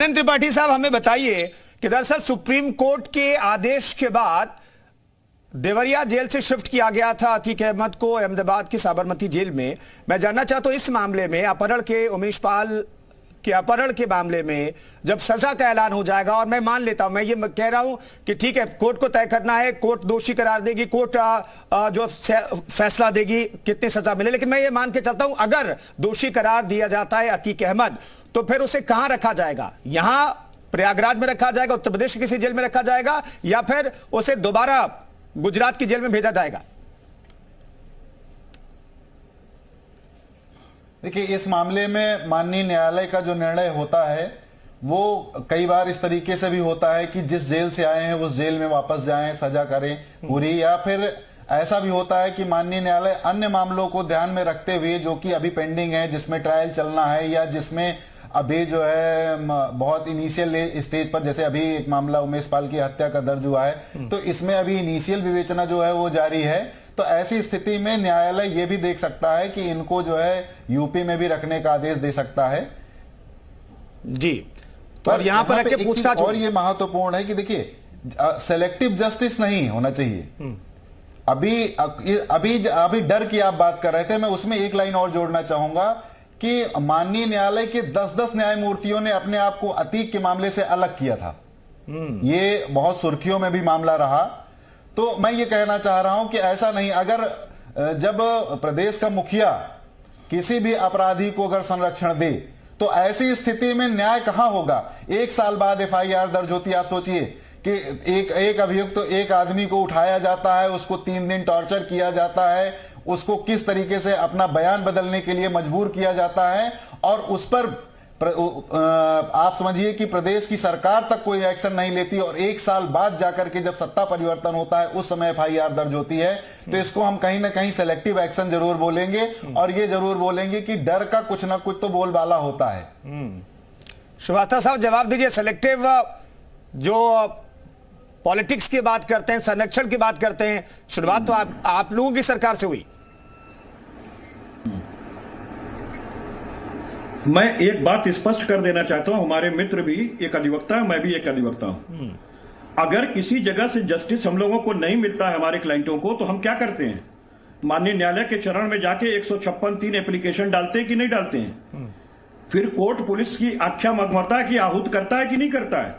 अनंत त्रिपाठी साहब, हमें बताइए कि दरअसल सुप्रीम कोर्ट के आदेश के बाद देवरिया जेल से शिफ्ट किया गया था अतीक अहमद को अहमदाबाद की साबरमती जेल में। मैं जानना चाहता हूं इस मामले में अपहरण के उमेश पाल के अपहरण के मामले में जब सजा का ऐलान हो जाएगा, और मैं मान लेता हूं, मैं ये कह रहा हूं कि ठीक है कोर्ट को तय करना है, कोर्ट दोषी करार देगी, कोर्ट जो फैसला देगी कितनी सजा मिले, लेकिन मैं ये मान के चलता हूं अगर दोषी करार दिया जाता है अतीक अहमद तो फिर उसे कहां रखा जाएगा? यहां प्रयागराज में रखा जाएगा, उत्तर प्रदेश की किसी जेल में रखा जाएगा, या फिर उसे दोबारा गुजरात की जेल में भेजा जाएगा? देखिए, इस मामले में माननीय न्यायालय का जो निर्णय होता है वो कई बार इस तरीके से भी होता है कि जिस जेल से आए हैं उस जेल में वापस जाएं, सजा करें पूरी, या फिर ऐसा भी होता है कि माननीय न्यायालय अन्य मामलों को ध्यान में रखते हुए जो कि अभी पेंडिंग है, जिसमें ट्रायल चलना है या जिसमें अभी जो है बहुत इनिशियल स्टेज पर, जैसे अभी एक मामला उमेश पाल की हत्या का दर्ज हुआ है, तो इसमें अभी इनिशियल विवेचना जो है वो जारी है। तो ऐसी स्थिति में न्यायालय ये भी देख सकता है कि इनको जो है यूपी में भी रखने का आदेश दे सकता है जी। तो और यहां पर पूछताछ, और ये महत्वपूर्ण है कि देखिए सेलेक्टिव जस्टिस नहीं होना चाहिए। अभी डर की आप बात कर रहे थे, मैं उसमें एक लाइन और जोड़ना चाहूंगा कि माननीय न्यायालय के 10-10 न्यायमूर्तियों ने अपने आप को अतीक के मामले से अलग किया था। ये बहुत सुर्खियों में भी मामला रहा। तो मैं ये कहना चाह रहा हूं कि ऐसा नहीं, अगर जब प्रदेश का मुखिया किसी भी अपराधी को अगर संरक्षण दे तो ऐसी स्थिति में न्याय कहां होगा? 1 साल बाद एफआईआर दर्ज होती है। आप सोचिए कि एक अभियुक्त तो एक आदमी को उठाया जाता है, उसको 3 दिन टॉर्चर किया जाता है, उसको किस तरीके से अपना बयान बदलने के लिए मजबूर किया जाता है, और उस पर आप समझिए कि प्रदेश की सरकार तक कोई एक्शन नहीं लेती, और 1 साल बाद जाकर के जब सत्ता परिवर्तन होता है उस समय एफआईआर दर्ज होती है। तो इसको हम कहीं ना कहीं सेलेक्टिव एक्शन जरूर बोलेंगे, और ये जरूर बोलेंगे कि डर का कुछ ना कुछ तो बोलबाला होता है। श्रीवास्तव साहब जवाब दीजिए। सेलेक्टिव जो पॉलिटिक्स की बात करते हैं, संरक्षण की बात करते हैं, शुरुआत तो आप लोगों की सरकार से हुई। मैं एक बात स्पष्ट कर देना चाहता हूं, हमारे मित्र भी एक अधिवक्ता है, मैं भी एक अधिवक्ता हूं। अगर किसी जगह से जस्टिस हम लोगों को नहीं मिलता है हमारे क्लाइंटों को, तो हम क्या करते हैं? माननीय न्यायालय के चरण में जाके 156(3) एप्लीकेशन डालते हैं कि नहीं डालते हैं? फिर कोर्ट पुलिस की आख्या मगमता की आहूत करता है कि नहीं करता है,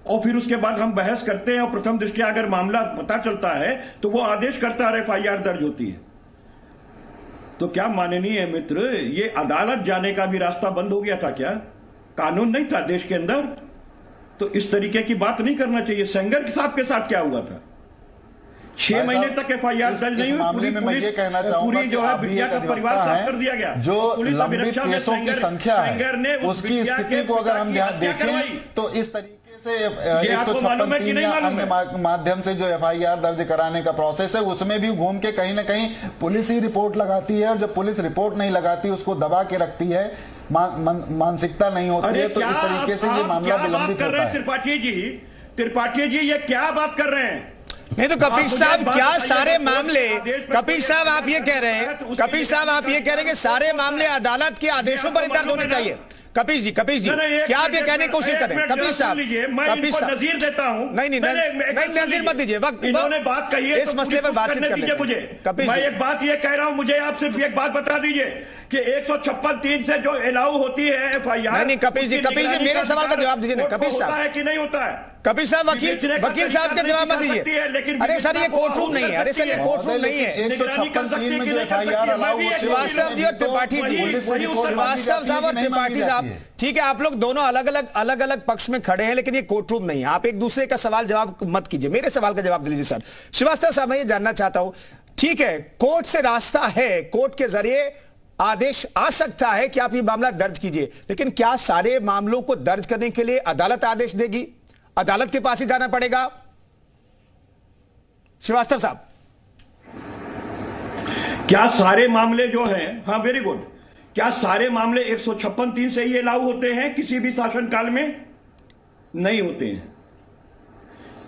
और फिर उसके बाद हम बहस करते हैं, और प्रथम दृष्टया अगर मामला पता चलता है तो वो आदेश करता है, एफआईआर दर्ज होती है। तो क्या माननीय मित्र, ये अदालत जाने का भी रास्ता बंद हो गया था क्या? कानून नहीं था देश के अंदर? तो इस तरीके की बात नहीं करना चाहिए। सेंगर साहब के साथ क्या हुआ था? 6 महीने तक एफआईआर दर्ज नहीं हुई। मामले में मैं ये कहना चाहूंगा जो है विद्या का परिवार साफ कर दिया गया। जो लंबित केसों की संख्या है उसकी स्थिति को अगर हम ध्यान देखें तो इस तरीके से 156(3) या अन्य माध्यम से जो एफआईआर दर्ज कराने का प्रोसेस है उसमें भी घूम के कहीं ना कहीं पुलिस ही रिपोर्ट लगाती है, और जब पुलिस रिपोर्ट नहीं लगाती उसको दबा के रखती है, मानसिकता नहीं होती है, तो इस तरीके से ये मामला विलंबित होता है। त्रिपाठी जी ये क्या बात कर रहे हैं? नहीं तो कपिश साहब, क्या सारे मामले, कपिश साहब आप ये कह रहे हैं, कपिश साहब आप ये कह रहे हैं कि सारे मामले अदालत के आदेशों पर दर्ज होने चाहिए? कपिश जी क्या आप ये कहने की कोशिश करें? कपिश साहब, कपिश साहब नजीर देता हूं। नहीं नजीर मत दीजिए, वक्त इन्होंने बात कही है, इस मसले पर बातचीत करने दीजिए मुझे। कपिश, मैं एक बात ये कह रहा हूं, मुझे आप सिर्फ एक बात बता दीजिए कि 156(3) से जो अलाउ होती है एफआईआर। नहीं कपिश जी मेरे सवाल का जवाब दीजिए ना कपिश साहब। है कि नहीं होता है? कपिश साहब वकील साहब का जवाब मत दीजिए। अरे सर ये कोर्ट रूम नहीं है, अरे सर ये कोर्ट रूम नहीं है। 156(3) में जो एफआईआर अलाउ श्रीवास्तव जी और त्रिपाठी जी, श्रीवास्तव साहब और त्रिपाठी साहब, ठीक है आप लोग दोनों अलग अलग पक्ष में खड़े हैं, लेकिन ये कोर्ट रूम नहीं है। आप एक दूसरे का सवाल जवाब मत कीजिए, मेरे सवाल का जवाब दे लीजिए। सर श्रीवास्तव साहब मैं ये जानना चाहता हूं, ठीक है कोर्ट से रास्ता है, कोर्ट के जरिए आदेश आ सकता है कि आप ये मामला दर्ज कीजिए, लेकिन क्या सारे मामलों को दर्ज करने के लिए अदालत आदेश देगी? अदालत के पास ही जाना पड़ेगा? श्रीवास्तव साहब क्या सारे मामले जो हैं, हाँ वेरी गुड, क्या सारे मामले 156(3) से ये लागू होते हैं किसी भी शासनकाल में? नहीं होते हैं।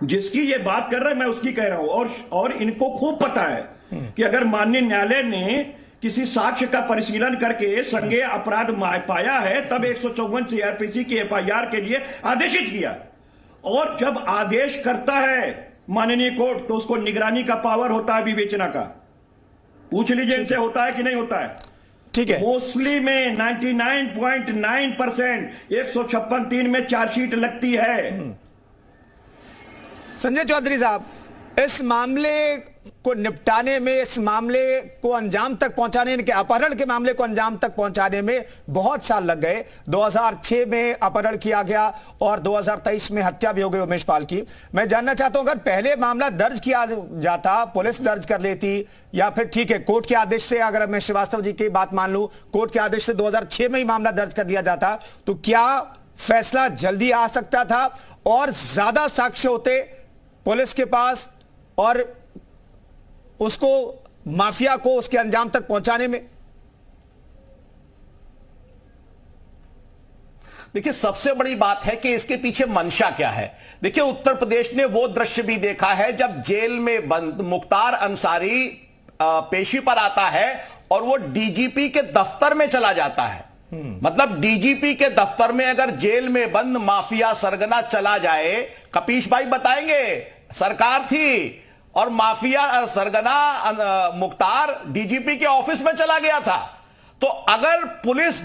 जिसकी ये बात कर रहा है मैं उसकी कह रहा हूं, और इनको खूब पता है कि अगर माननीय न्यायालय ने किसी साक्ष्य का परिशीलन करके संज्ञेय अपराध पाया है, तब 154 सीआरपीसी की एफआईआर के लिए आदेशित किया। और जब आदेश करता है माननीय कोर्ट, तो उसको निगरानी का पावर होता है विवेचना का। पूछ लीजिए इनसे होता है कि नहीं होता है। ठीक है, मोस्टली में 99.9% 156(3) में चार्जशीट लगती है। संजय चौधरी साहब, इस मामले को निपटाने में, इस मामले को अंजाम तक पहुंचाने, इनके अपहरण के मामले को अंजाम तक पहुंचाने में बहुत साल लग गए। 2006 में अपहरण किया गया और 2023 में हत्या भी हो गई उमेश पाल की। मैं जानना चाहता हूं, अगर पहले मामला दर्ज किया जाता, पुलिस दर्ज कर लेती, या फिर ठीक है कोर्ट के आदेश से, अगर मैं श्रीवास्तव जी की बात मान लूं, कोर्ट के आदेश से 2006 में ही मामला दर्ज कर लिया जाता, तो क्या फैसला जल्दी आ सकता था और ज्यादा साक्ष्य होते पुलिस के पास और उसको, माफिया को उसके अंजाम तक पहुंचाने में? देखिए, सबसे बड़ी बात है कि इसके पीछे मंशा क्या है। देखिए, उत्तर प्रदेश ने वो दृश्य भी देखा है जब जेल में बंद मुख्तार अंसारी पेशी पर आता है और वो डीजीपी के दफ्तर में चला जाता है। मतलब डीजीपी के दफ्तर में अगर जेल में बंद माफिया सरगना चला जाए, कपीश भाई बताएंगे, सरकार थी और माफिया सरगना मुख्तार डीजीपी के ऑफिस में चला गया था, तो अगर पुलिस,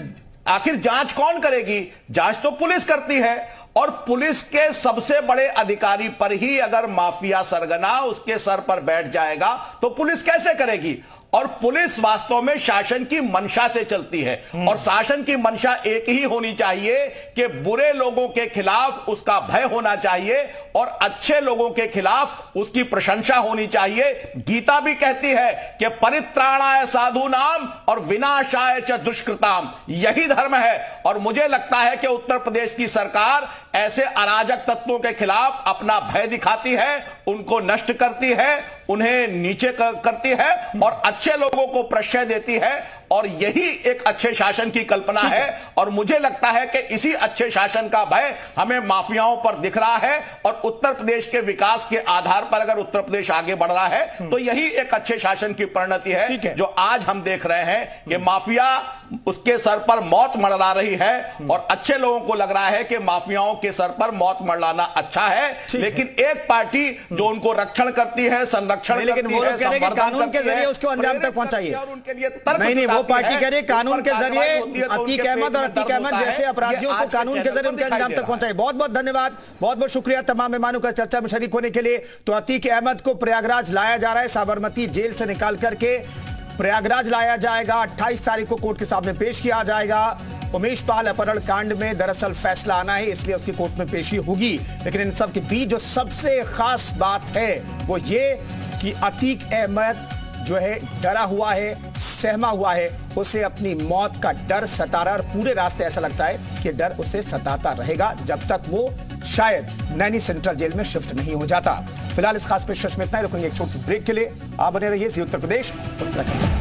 आखिर जांच कौन करेगी? जांच तो पुलिस करती है, और पुलिस के सबसे बड़े अधिकारी पर ही अगर माफिया सरगना उसके सर पर बैठ जाएगा तो पुलिस कैसे करेगी? और पुलिस वास्तव में शासन की मंशा से चलती है, और शासन की मंशा एक ही होनी चाहिए कि बुरे लोगों के खिलाफ उसका भय होना चाहिए और अच्छे लोगों के खिलाफ उसकी प्रशंसा होनी चाहिए। गीता भी कहती है कि परित्राणाय साधूनाम और विनाशाय च दुष्कृताम, यही धर्म है। और मुझे लगता है कि उत्तर प्रदेश की सरकार ऐसे अराजक तत्वों के खिलाफ अपना भय दिखाती है, उनको नष्ट करती है, उन्हें नीचे करती है और अच्छे लोगों को प्रश्रय देती है, और यही एक अच्छे शासन की कल्पना है। और मुझे लगता है कि इसी अच्छे शासन का भय हमें माफियाओं पर दिख रहा है, और उत्तर प्रदेश के विकास के आधार पर अगर उत्तर प्रदेश आगे बढ़ रहा है तो यही एक अच्छे शासन की परिणति है जो आज हम देख रहे हैं कि माफिया उसके सर पर मौत मंडरा रही है, और अच्छे लोगों को लग रहा है कि माफियाओं के सर पर मौत मंडलाना अच्छा है। लेकिन एक पार्टी जो उनको रक्षण करती है, संरक्षण करती है, कानून के जरिए उसको अंजाम तक पहुंचाइए। नहीं, वो पार्टी कह रही है कानून के जरिए अतीक अहमद और अतीक अहमद जैसे अपराधियों को कानून के जरिए उनके अंजाम तक पहुंचाइए। बहुत बहुत धन्यवाद, बहुत बहुत शुक्रिया तमाम मेहमानों का चर्चा में शरीक होने के लिए। तो अतीक अहमद को प्रयागराज लाया जा रहा है, साबरमती जेल से निकाल करके प्रयागराज लाया जाएगा। 28 तारीख को कोर्ट के सामने पेश किया जाएगा। उमेश पाल अपहरण कांड में दरअसल फैसला आना है, इसलिए उसकी कोर्ट में पेशी होगी। लेकिन इन सब के बीच जो सबसे खास बात है वो ये कि अतीक अहमद जो है डरा हुआ है, सहमा हुआ है, उसे अपनी मौत का डर सता रहा है, और पूरे रास्ते ऐसा लगता है कि डर उसे सताता रहेगा जब तक वो शायद नैनी सेंट्रल जेल में शिफ्ट नहीं हो जाता। फिलहाल इस खास पेशकश में इतना ही, रुकेंगे एक छोटे ब्रेक के लिए। आप बने रहिए जी उत्तर प्रदेश उत्तराखंड।